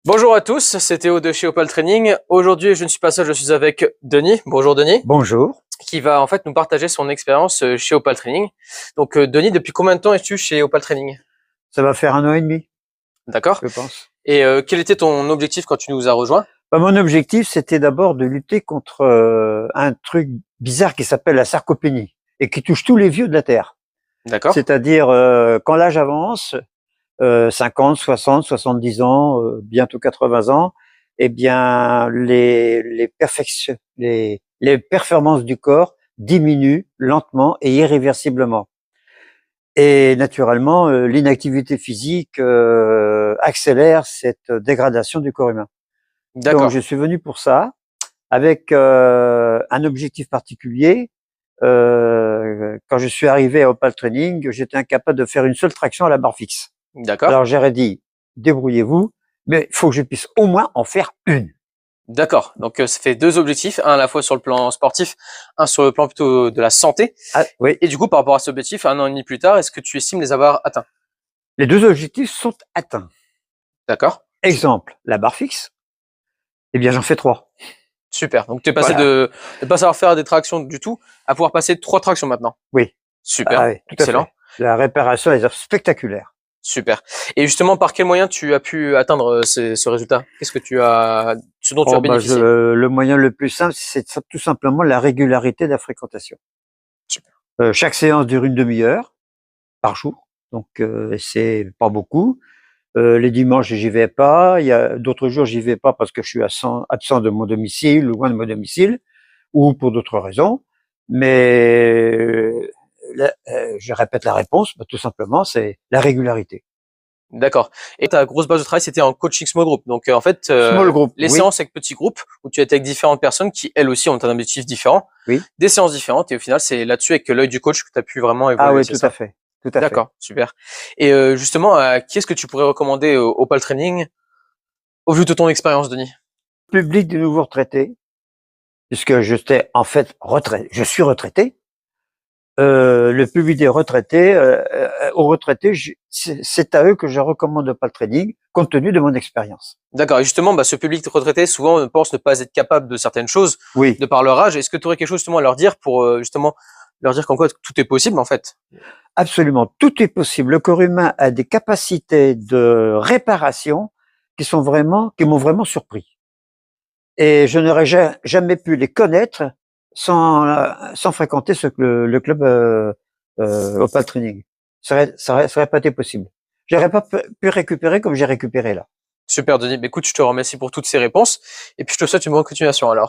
Bonjour à tous, c'est Théo de chez Opal Training. Aujourd'hui, je ne suis pas seul, je suis avec Denis. Bonjour Denis. Bonjour. Qui va en fait nous partager son expérience chez Opal Training. Donc Denis, depuis combien de temps es-tu chez Opal Training? Ça va faire 1 an et demi, D'accord. je pense. Et quel était ton objectif quand tu nous as rejoints? Mon objectif, c'était d'abord de lutter contre un truc bizarre qui s'appelle la sarcopénie et qui touche tous les vieux de la Terre. D'accord. C'est-à-dire, quand l'âge avance, 50, 60, 70 ans, bientôt 80 ans, eh bien, les performances du corps diminuent lentement et irréversiblement. Et naturellement, l'inactivité physique accélère cette dégradation du corps humain. Donc, D'accord. je suis venu pour ça, avec un objectif particulier. Quand je suis arrivé à Opal Training, j'étais incapable de faire une seule traction à la barre fixe. D'accord. Alors, j'aurais dit, débrouillez-vous, mais il faut que je puisse au moins en faire une. D'accord. Donc ça fait deux objectifs, un à la fois sur le plan sportif, un sur le plan plutôt de la santé. Ah, oui, Et du coup, par rapport à cet objectif, 1 an et demi plus tard, est-ce que tu estimes les avoir atteints? les deux objectifs sont atteints. D'accord. Exemple, la barre fixe, eh bien, j'en fais 3. Super. Donc tu es passé Voilà. de ne pas savoir faire des tractions du tout à pouvoir passer 3 tractions maintenant. Oui. Super. Ah oui, tout à Excellent. fait. La réparation est spectaculaire. Super. Et justement, par quel moyen tu as pu atteindre ce résultat? Ce dont tu as bénéficié? Le moyen le plus simple, c'est tout simplement la régularité de la fréquentation. Super. Chaque séance dure une demi-heure par jour, donc c'est pas beaucoup. Les dimanches, j'y vais pas. Il y a d'autres jours, j'y vais pas parce que je suis absent de mon domicile, loin de mon domicile, ou pour d'autres raisons. Mais je répète la réponse, tout simplement, c'est la régularité. D'accord. Et ta grosse base de travail, c'était en coaching small group. Donc en fait, Small group, les oui, séances avec petits groupes où tu étais avec différentes personnes qui elles aussi ont un objectif différent, oui. des séances différentes. Et au final, c'est là-dessus avec l'œil du coach que tu as pu vraiment évoluer. Ah oui, c'est tout ça? à fait, tout à fait. D'accord, super. Et justement, qui est-ce que tu pourrais recommander au Pal Training au vu de ton expérience, Denis? Public des nouveaux retraités, puisque j'étais en fait retraité, je suis retraité. Le public des retraités, aux retraités, c'est à eux que je recommande pas le training, compte tenu de mon expérience. D'accord. Et justement, ce public retraité souvent pense ne pas être capable de certaines choses Oui, de par leur âge. Est-ce que tu aurais quelque chose justement à leur dire pour justement leur dire qu'en quoi tout est possible en fait? absolument, tout est possible. Le corps humain a des capacités de réparation qui m'ont vraiment surpris. Et je n'aurais jamais pu les connaître sans fréquenter le club Opal Training. Ça aurait pas été possible. J'aurais pas pu récupérer comme j'ai récupéré là. Super, Denis. Écoute, je te remercie pour toutes ces réponses et puis je te souhaite une bonne continuation alors.